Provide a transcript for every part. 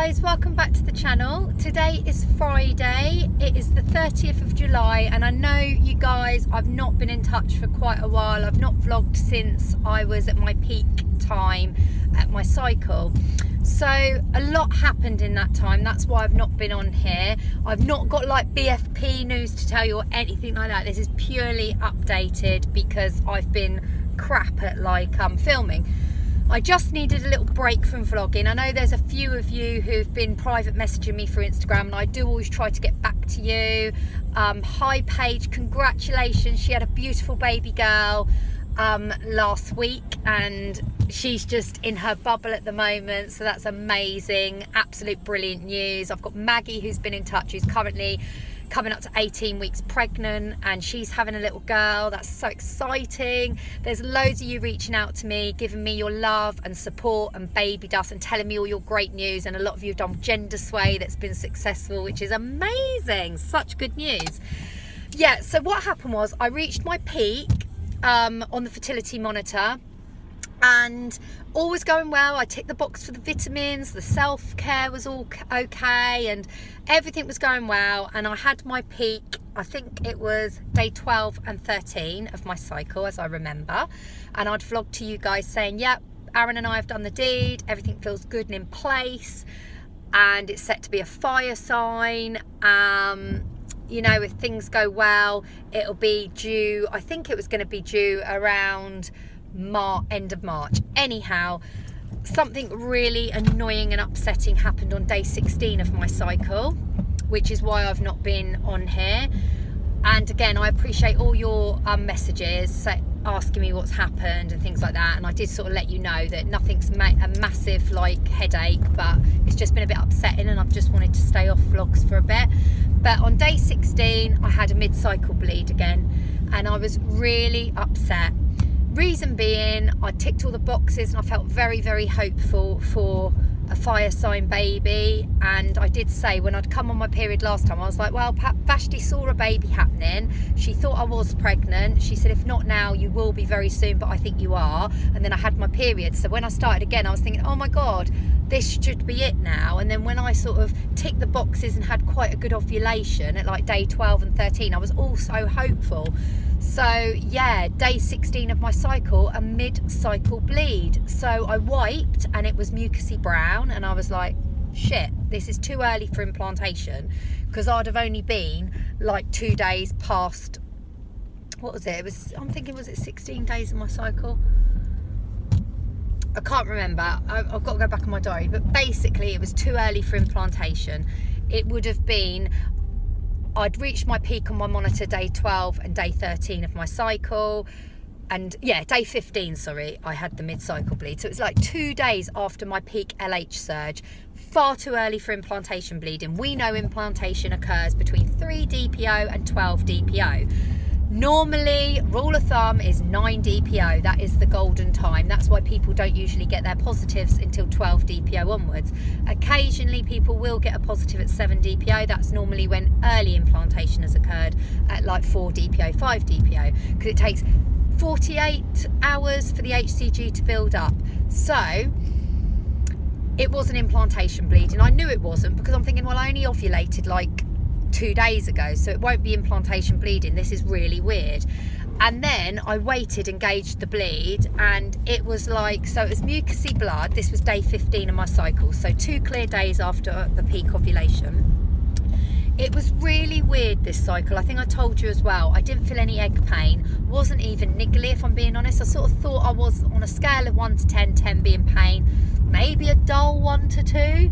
guys, welcome back to the channel. Today is Friday, it is the 30th of July, and I know you guys, I've not been in touch for quite a while. I've not vlogged since I was at my peak time at my cycle. So a lot happened in that time, that's why I've not been on here. I've not got like BFP news to tell you or anything like that. This is purely updated because I've been crap at filming. I just needed a little break from vlogging. I know there's a few of you who've been private messaging me through Instagram, and I do always try to get back to you. Hi Paige, congratulations. She had a beautiful baby girl last week, and she's just in her bubble at the moment, so that's amazing. Absolute brilliant news. I've got Maggie who's been in touch, who's currently coming up to 18 weeks pregnant, and she's having a little girl. That's so exciting. There's loads of you reaching out to me, giving me your love and support and baby dust and telling me all your great news, and a lot of you have done gender sway that's been successful, which is amazing. Such good news. Yeah, so what happened was I reached my peak on the fertility monitor, and all was going well. I ticked the box for the vitamins, the self-care was all okay, and everything was going well. And I had my peak, I think it was day 12 and 13 of my cycle, as I remember. And I'd vlogged to you guys saying, yep, Aaron and I have done the deed, everything feels good and in place, and it's set to be a fire sign. You know, if things go well, it'll be due, I think it was going to be due around end of March. Anyhow, something really annoying and upsetting happened on day 16 of my cycle, which is why I've not been on here. And again, I appreciate all your messages asking me what's happened and things like that, and I did sort of let you know that nothing's a massive headache, but it's just been a bit upsetting, and I've just wanted to stay off vlogs for a bit. But on day 16 I had a mid-cycle bleed again, and I was really upset. Reason being, I ticked all the boxes and I felt very, very hopeful for a fire sign baby. And I did say when I'd come on my period last time, I was like, well, Vashti saw a baby happening. She thought I was pregnant. She said, if not now, you will be very soon, but I think you are. And then I had my period. So when I started again, I was thinking, oh my God, this should be it now. And then when I sort of ticked the boxes and had quite a good ovulation at like day 12 and 13, I was also hopeful. So yeah, day 16 of my cycle, a mid-cycle bleed. So I wiped and it was mucousy brown, and I was like, shit, this is too early for implantation, because I'd have only been like 2 days past, what was it? I'm thinking, was it 16 days of my cycle? I can't remember. I've got to go back on my diary, but basically it was too early for implantation. It would have been, I'd reached my peak on my monitor day 12 and day 13 of my cycle, and yeah, day 15, sorry, I had the mid-cycle bleed. So it was like 2 days after my peak LH surge. Far too early for implantation bleeding. We know implantation occurs between 3 DPO and 12 DPO. Normally, rule of thumb is 9 DPO. That is the golden time. That's why people don't usually get their positives until 12 DPO onwards. Occasionally, people will get a positive at 7 DPO. That's normally when early implantation has occurred at like 4 DPO, 5 DPO, because it takes 48 hours for the HCG to build up. So it wasn't implantation bleeding. I knew it wasn't, because I'm thinking, well, I only ovulated like 2 days ago, so it won't be implantation bleeding. This is really weird. And then I waited and gauged the bleed, and it was like, so it was mucousy blood. This was day 15 of my cycle, so 2 clear days after the peak ovulation. It was really weird, this cycle. I think I told you as well, I didn't feel any egg pain, wasn't even niggly, if I'm being honest. I sort of thought I was on a scale of 1 to 10, 10 being pain, maybe a dull 1 to 2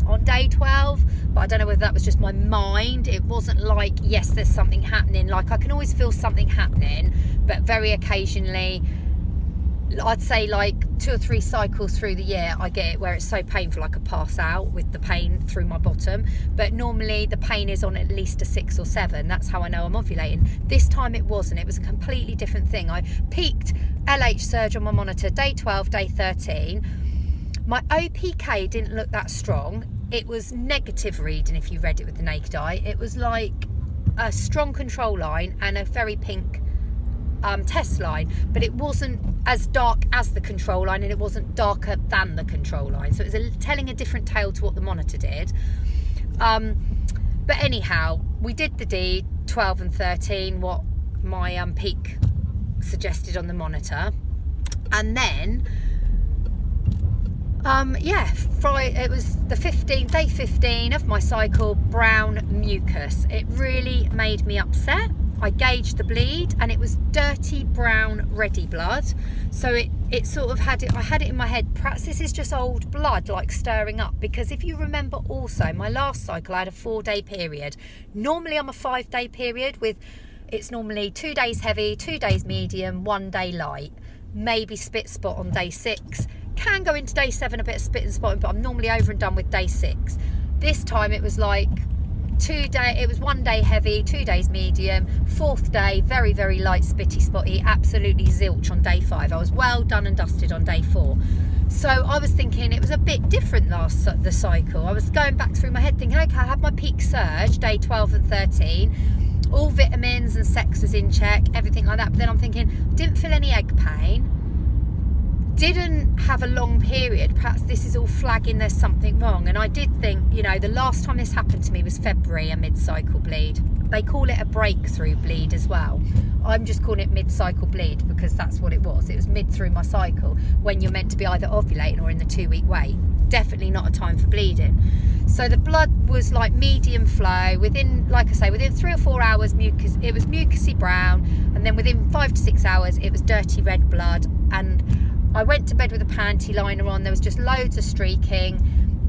on day 12, but I don't know whether that was just my mind. It wasn't like, yes, there's something happening. Like, I can always feel something happening, but very occasionally, I'd say like 2 or 3 cycles through the year, I get it where it's so painful I could pass out with the pain through my bottom. But normally the pain is on at least a 6 or 7. That's how I know I'm ovulating. This time it wasn't. It was a completely different thing. I peaked LH surge on my monitor day 12, day 13. My OPK didn't look that strong. It was negative reading if you read it with the naked eye. It was like a strong control line and a very pink test line, but it wasn't as dark as the control line, and it wasn't darker than the control line, so it was telling a different tale to what the monitor did. But anyhow, we did the deed, 12 and 13, what my peak suggested on the monitor. And then Friday, it was the 15th, day 15 of my cycle, brown mucus. It really made me upset. I gauged the bleed and it was dirty brown reddy blood. So it sort of had it, I had it in my head, perhaps this is just old blood like stirring up, because if you remember also my last cycle I had a 4-day period. Normally I'm a 5-day period with, it's normally 2 days heavy, 2 days medium, 1 day light, maybe spit spot on day 6, can go into day 7 a bit of spit and spotting, but I'm normally over and done with day 6. This time it was like 1 day heavy, 2 days medium, 4th day very, very light spitty spotty, absolutely zilch on day 5. I was well done and dusted on day 4. So I was thinking it was a bit different the cycle. I was going back through my head thinking, okay, I had my peak surge day 12 and 13, all vitamins and sex was in check, everything like that, but then I'm thinking, didn't feel any egg pain, didn't have a long period, perhaps this is all flagging there's something wrong. And I did think, you know, the last time this happened to me was February, a mid-cycle bleed. They call it a breakthrough bleed as well. I'm just calling it mid-cycle bleed because that's what it was. It was mid through my cycle when you're meant to be either ovulating or in the 2-week wait. Definitely not a time for bleeding. So the blood was like medium flow. Within, like I say, within 3 or 4 hours, it was mucusy brown, and then within 5 to 6 hours, it was dirty red blood. And I went to bed with a panty liner on. There was just loads of streaking,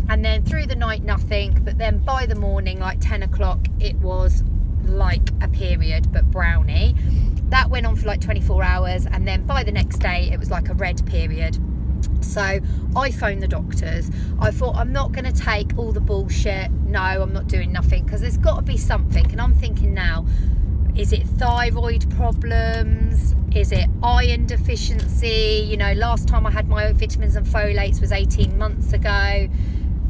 and then through the night nothing, but then by the morning, like 10 o'clock, it was like a period but browny. That went on for like 24 hours, and then by the next day it was like a red period. So I phoned the doctors. I thought, I'm not going to take all the bullshit. No, I'm not doing nothing, because there's got to be something. And I'm thinking now, is it thyroid problems? Is it iron deficiency? You know, last time I had my vitamins and folates was 18 months ago,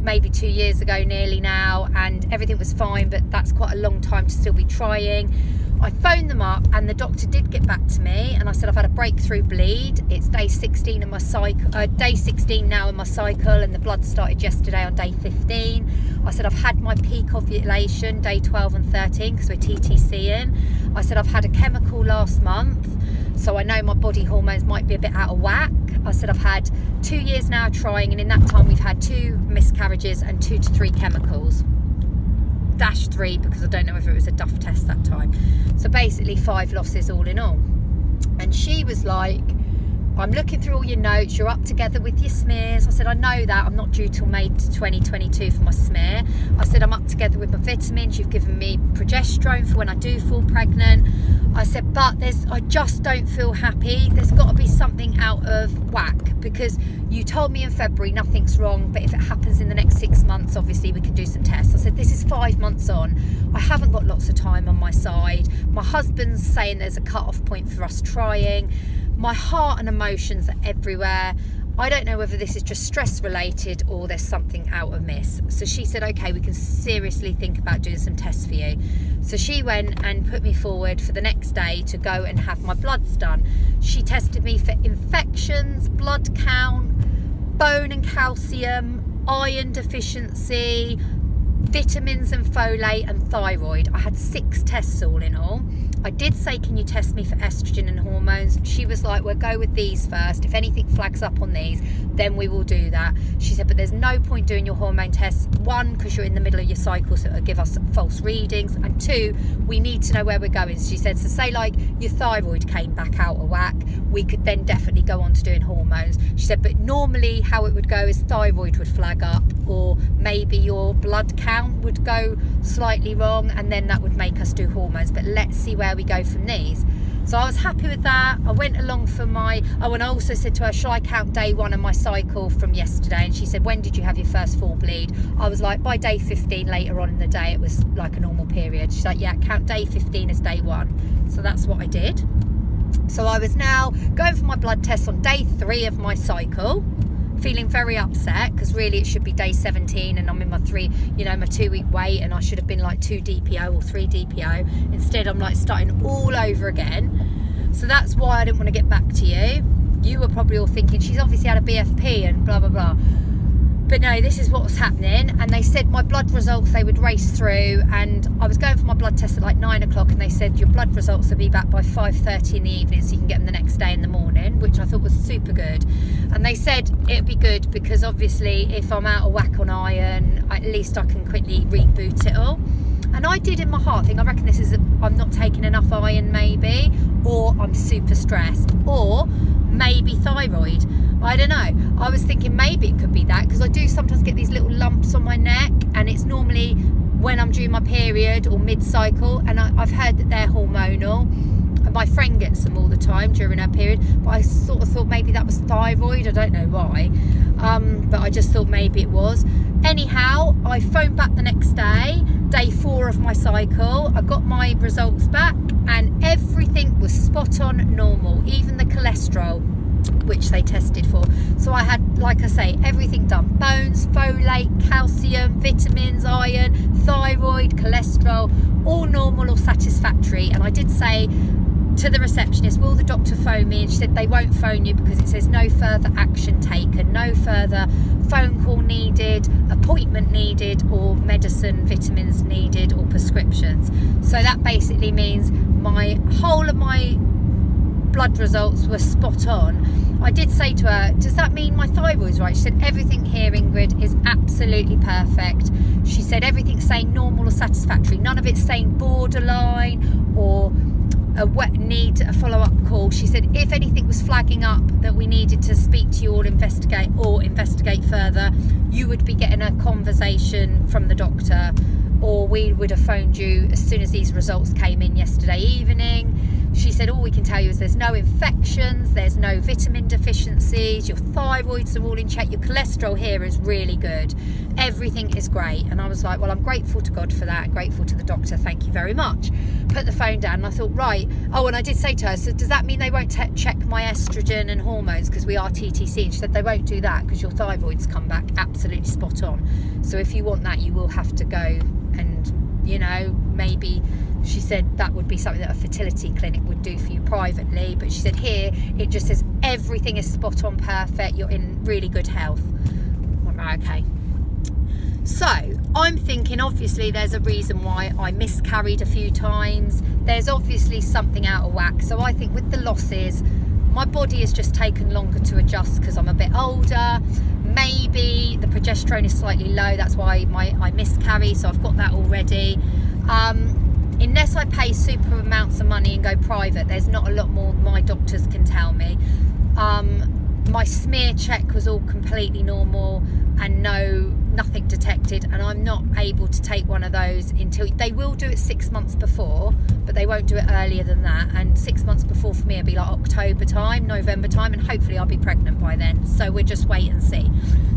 maybe 2 years ago nearly now, and everything was fine, but that's quite a long time to still be trying. I phoned them up and the doctor did get back to me, and I said, I've had a breakthrough bleed. It's day 16 in my cycle, day 16 now in my cycle, and the blood started yesterday on day 15. I said, I've had my peak ovulation day 12 and 13 because we're TTCing. I said, I've had a chemical last month, so I know my body hormones might be a bit out of whack. I said, I've had 2 years now trying, and in that time we've had 2 miscarriages and 2 to 3 chemicals. -3 because I don't know if it was a Duff test that time. So basically 5 losses all in all. And she was like, I'm looking through all your notes, you're up together with your smears. I said, I know that, I'm not due till May 2022 for my smear. I said, I'm up together with my vitamins, you've given me progesterone for when I do fall pregnant. I said, but I just don't feel happy. There's got to be something out of whack, because you told me in February nothing's wrong, but if it happens in the next 6 months, obviously we can do some tests. I said, this is 5 months on. I haven't got lots of time on my side. My husband's saying there's a cut-off point for us trying. My heart and emotions are everywhere. I don't know whether this is just stress related or there's something out amiss. So she said, okay, we can seriously think about doing some tests for you. So she went and put me forward for the next day to go and have my bloods done. She tested me for infections, blood count, bone and calcium, iron deficiency, vitamins and folate, and thyroid. I had 6 tests all in all. I did say, can you test me for estrogen and hormones? She was like, we'll go with these first. If anything flags up on these, then we will do that. She said, but there's no point doing your hormone tests. 1, because you're in the middle of your cycle, so it'll give us false readings. And 2, we need to know where we're going. She said, so say like your thyroid came back out of whack, we could then definitely go on to doing hormones. She said, but normally how it would go is thyroid would flag up, or maybe your blood count would go slightly wrong, and then that would make us do hormones. But let's see where we go from these. So I was happy with that. I went along for and I also said to her, shall I count day 1 of my cycle from yesterday? And she said, when did you have your first full bleed? I was like, by day 15 later on in the day, it was like a normal period. She's like, yeah, count day 15 as day 1. So that's what I did. So I was now going for my blood tests on day 3 of my cycle, feeling very upset because really it should be day 17 and I'm in my 2-week wait, and I should have been like 2 DPO or 3 DPO. Instead I'm like starting all over again. So that's why I didn't want to get back to you. You were probably all thinking she's obviously had a BFP and blah blah blah, but no, this is what was happening. And they said my blood results, they would race through, and I was going for my blood test at like 9 o'clock, and they said your blood results will be back by 5:30 in the evening, so you can get them the next day in the morning, which I thought was super good. And they said it'd be good because obviously if I'm out of whack on iron, at least I can quickly reboot it all. And I did in my heart think, I reckon this is I'm not taking enough iron maybe, or I'm super stressed, or maybe thyroid. I don't know. I was thinking maybe it could be that, because I do sometimes get these little lumps on my neck, and it's normally when I'm due my period or mid-cycle, and I've heard that they're hormonal. And my friend gets them all the time during her period, but I sort of thought maybe that was thyroid. I don't know why, but I just thought maybe it was. Anyhow, I phoned back the next day, day 4 of my cycle. I got my results back and everything was spot on normal, even the cholesterol, which they tested for. So I had, like I say, everything done: bones, folate, calcium, vitamins, iron, thyroid, cholesterol, all normal or satisfactory. And I did say to the receptionist, will the doctor phone me? And she said they won't phone you because it says no further action taken, no further phone call needed, appointment needed, or medicine, vitamins needed, or prescriptions. So that basically means my whole of my blood results were spot on. I did say to her, does that mean my thyroid's right? She said everything here, Ingrid, is absolutely perfect. She said everything's saying normal or satisfactory. None of it's saying borderline or need a follow-up call. She said if anything was flagging up that we needed to speak to you or investigate further, you would be getting a conversation from the doctor, or we would have phoned you as soon as these results came in yesterday evening. She said all we can tell you is there's no infections, there's no vitamin deficiencies, your thyroids are all in check, your cholesterol here is really good, everything is great. And I was like, well, I'm grateful to God for that, grateful to the doctor, thank you very much. Put the phone down and I thought, right. Oh, and I did say to her, so does that mean they won't check my estrogen and hormones because we are TTC? And she said they won't do that because your thyroid's come back absolutely spot on. So if you want that, you will have to go and, you know, maybe, she said that would be something that a fertility clinic would do for you privately, but she said here it just says everything is spot on perfect, you're in really good health. Right, okay. So I'm thinking obviously there's a reason why I miscarried a few times, there's obviously something out of whack. So I think with the losses, my body has just taken longer to adjust because I'm a bit older. Maybe the progesterone is slightly low, that's why I miscarry, so I've got that already. Unless I pay super amounts of money and go private, there's not a lot more my doctors can tell me. My smear check was all completely normal and nothing detected, and I'm not able to take one of those until they will do it 6 months before, but they won't do it earlier than that. And 6 months before for me will be like October time, November time, and hopefully I'll be pregnant by then. So we'll just wait and see.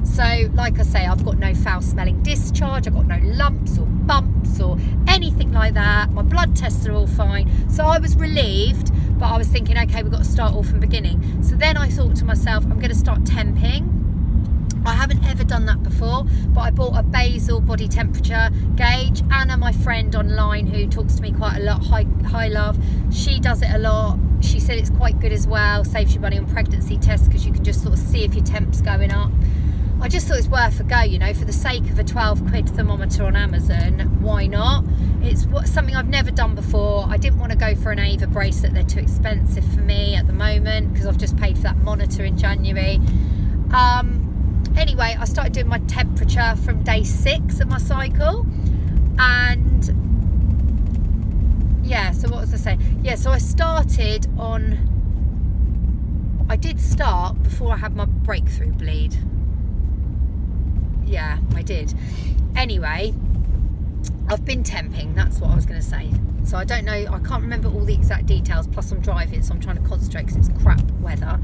So like I say, I've got no foul smelling discharge, I've got no lumps or bumps or anything like that. My blood tests are all fine. So I was relieved, but I was thinking, okay, we've got to start all from the beginning. So then I thought to myself, I'm going to start temping. I haven't ever done that before, but I bought a basal body temperature gauge. Anna, my friend online who talks to me quite a lot, High Love, she does it a lot. She said it's quite good as well, saves you money on pregnancy tests because you can just sort of see if your temp's going up. I just thought it's worth a go, you know, for the sake of a 12 quid thermometer on Amazon, why not? It's something I've never done before. I didn't want to go for an Ava bracelet, they're too expensive for me at the moment because I've just paid for that monitor in January. Anyway, I started doing my temperature from day 6 of my cycle, and yeah, so what was I saying? Yeah, so I did start before I had my breakthrough bleed. Yeah, I did. Anyway, I've been temping, that's what I was going to say. So I don't know, I can't remember all the exact details, plus I'm driving, so I'm trying to concentrate because it's crap weather.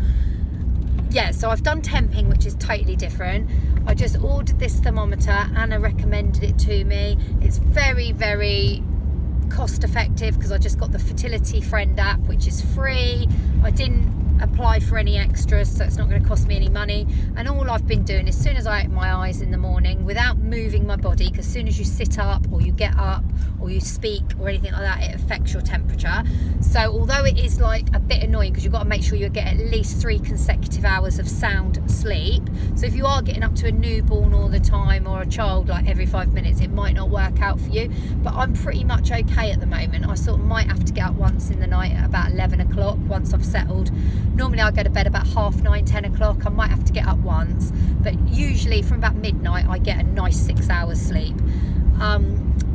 Yeah, so I've done temping, which is totally different. I just ordered this thermometer. Anna recommended it to me. It's very, very cost effective because I just got the Fertility Friend app, which is free. I didn't apply for any extras, so it's not going to cost me any money. And all I've been doing, as soon as I open my eyes in the morning, without moving my body, because as soon as you sit up or you get up or you speak or anything like that, it affects your temperature. So although it is like a bit annoying, because you've got to make sure you get at least 3 consecutive hours of sound sleep, so if you are getting up to a newborn all the time or a child like every 5 minutes, it might not work out for you. But I'm pretty much okay at the moment. I sort of might have to get up once in the night at about 11 o'clock once I've settled. Normally I go to bed about 9:30, 10 o'clock. I might have to get up once, but usually from about midnight I get a nice 6 hours sleep.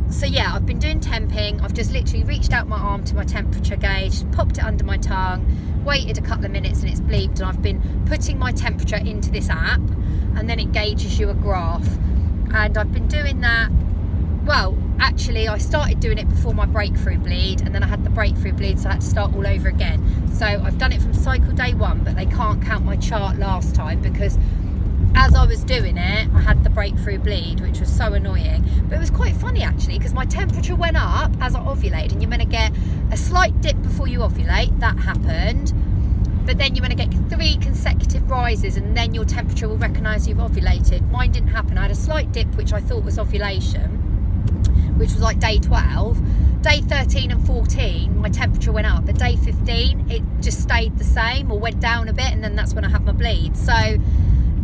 So yeah, I've been doing temping. I've just literally reached out my arm to my temperature gauge, popped it under my tongue, waited a couple of minutes and it's bleeped, and I've been putting my temperature into this app, and then it gauges you a graph. And I've been doing that, well, actually I started doing it before my breakthrough bleed, and then I had the breakthrough bleed, so I had to start all over again. So I've done it from cycle day 1, but they can't count my chart last time because as I was doing it, I had the breakthrough bleed, which was so annoying. But it was quite funny actually, because my temperature went up as I ovulated, and you're meant to get a slight dip before you ovulate. That happened. But then you're going to get 3 consecutive rises, and then your temperature will recognise you've ovulated. Mine didn't happen. I had a slight dip, which I thought was ovulation, which was like day 12. Day 13 and 14, my temperature went up. But day 15, it just stayed the same or went down a bit, and then that's when I had my bleed. So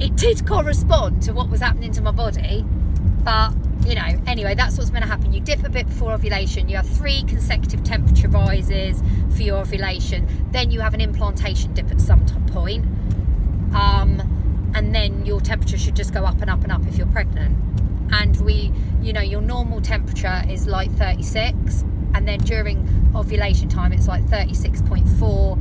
it did correspond to what was happening to my body. But, you know, anyway, that's what's going to happen. You dip a bit before ovulation. You have 3 consecutive temperature rises for your ovulation. Then you have an implantation dip at some point. And then your temperature should just go up and up and up if you're pregnant. And you know, your normal temperature is like 36. And then during ovulation time, it's like 36.4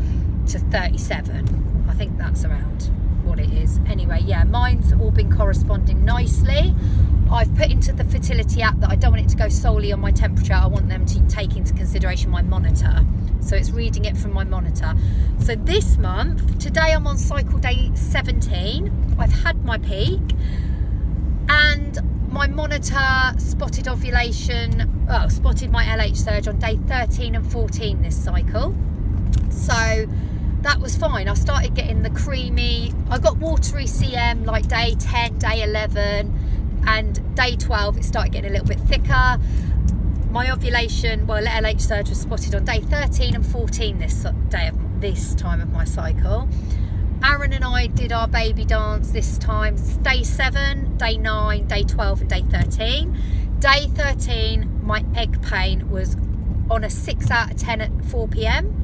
to 37. I think that's around what it is. Anyway, yeah, mine's all been corresponding nicely. I've put into the fertility app that I don't want it to go solely on my temperature. I want them to take into consideration my monitor. So it's reading it from my monitor. So this month, today I'm on cycle day 17. I've had my peak, and my monitor spotted ovulation, well, spotted my LH surge on day 13 and 14 this cycle. So that was fine. I started getting the creamy, I got watery CM like day 10, day 11, and day 12 it started getting a little bit thicker. My ovulation, well, LH surge was spotted on day 13 and 14 this time of my cycle. Aaron and I did our baby dance this time, day 7, day 9, day 12 and day 13. Day 13, my egg pain was on a 6 out of 10 at 4 p.m.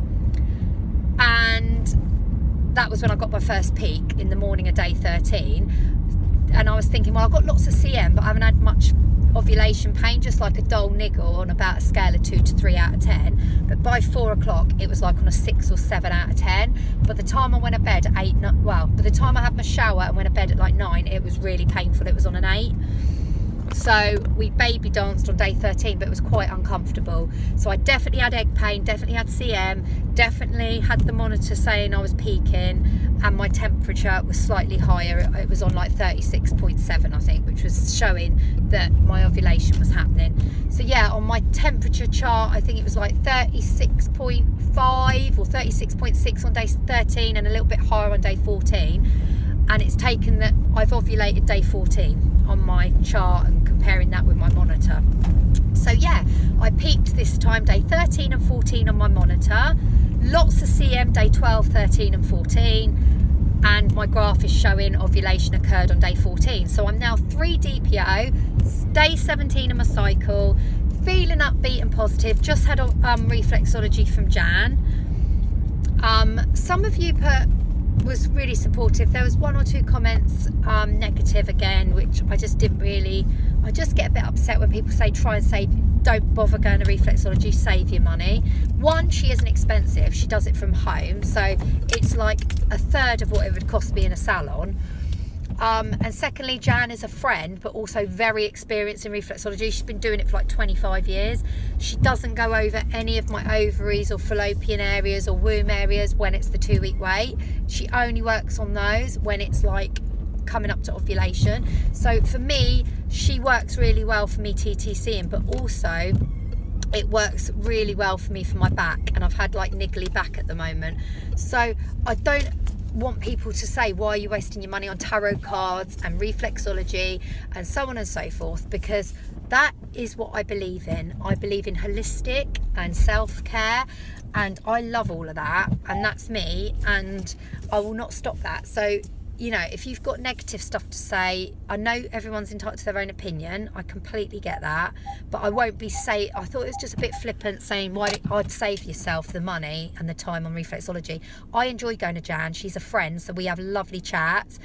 And that was when I got my first peak in the morning of day 13. And I was thinking, well, I've got lots of CM, but I haven't had much ovulation pain, just like a dull niggle on about a scale of 2 to 3 out of 10. But by 4 o'clock, it was like on a 6 or 7 out of 10. By the time I went to bed at 8, well, by the time I had my shower and went to bed at like 9, it was really painful. It was on an 8. So we baby danced on day 13, but it was quite uncomfortable. So I definitely had egg pain, definitely had CM, definitely had the monitor saying I was peaking, and my temperature was slightly higher. It was on like 36.7, I think, which was showing that my ovulation was happening. So yeah, on my temperature chart, I think it was like 36.5 or 36.6 on day 13 and a little bit higher on day 14. And it's taken that I've ovulated day 14 on my chart and comparing that with my monitor. So yeah, I peaked this time day 13 and 14 on my monitor. Lots of CM day 12, 13 and 14. And my graph is showing ovulation occurred on day 14. So I'm now 3 DPO, day 17 of my cycle, feeling upbeat and positive. Just had a reflexology from Jan. Some of you was really supportive. There was 1 or 2 comments negative again, which I just didn't really, I just get a bit upset when people say try and save, don't bother going to reflexology, save your money. One, she isn't expensive, she does it from home, so it's like a third of what it would cost me in a salon. And secondly, Jan is a friend, but also very experienced in reflexology. She's been doing it for like 25 years. She doesn't go over any of my ovaries or fallopian areas or womb areas when it's the 2-week wait. She only works on those when it's like coming up to ovulation. So for me, she works really well for me TTCing, but also it works really well for me for my back, and I've had like niggly back at the moment. So I don't want people to say, why are you wasting your money on tarot cards and reflexology and so on and so forth, because that is what I believe in. I believe in holistic and self-care, and I love all of that, and that's me, and I will not stop that. So you know, if you've got negative stuff to say, I know everyone's entitled to their own opinion. I completely get that. But I won't be I thought it was just a bit flippant saying I'd save yourself the money and the time on reflexology. I enjoy going to Jan. She's a friend, so we have lovely chats.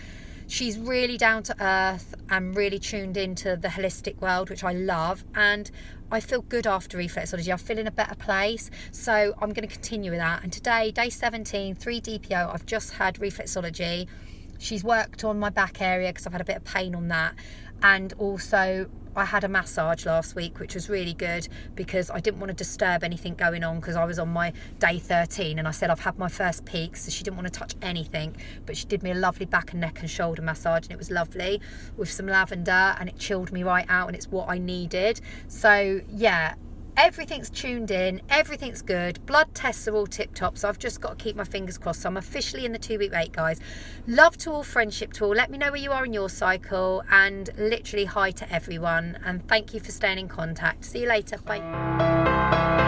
She's really down to earth and really tuned into the holistic world, which I love. And I feel good after reflexology. I feel in a better place. So I'm going to continue with that. And today, day 17, 3 DPO, I've just had reflexology. She's worked on my back area because I've had a bit of pain on that, and also I had a massage last week, which was really good because I didn't want to disturb anything going on, because I was on my day 13 and I said I've had my first peak, so she didn't want to touch anything. But she did me a lovely back and neck and shoulder massage, and it was lovely with some lavender, and it chilled me right out, and it's what I needed. So yeah, everything's tuned in, everything's good. Blood tests are all tip top, so I've just got to keep my fingers crossed. So I'm officially in the 2-week wait, guys. Love to all, friendship to all. Let me know where you are in your cycle, and literally hi to everyone, and thank you for staying in contact. See you later. Bye.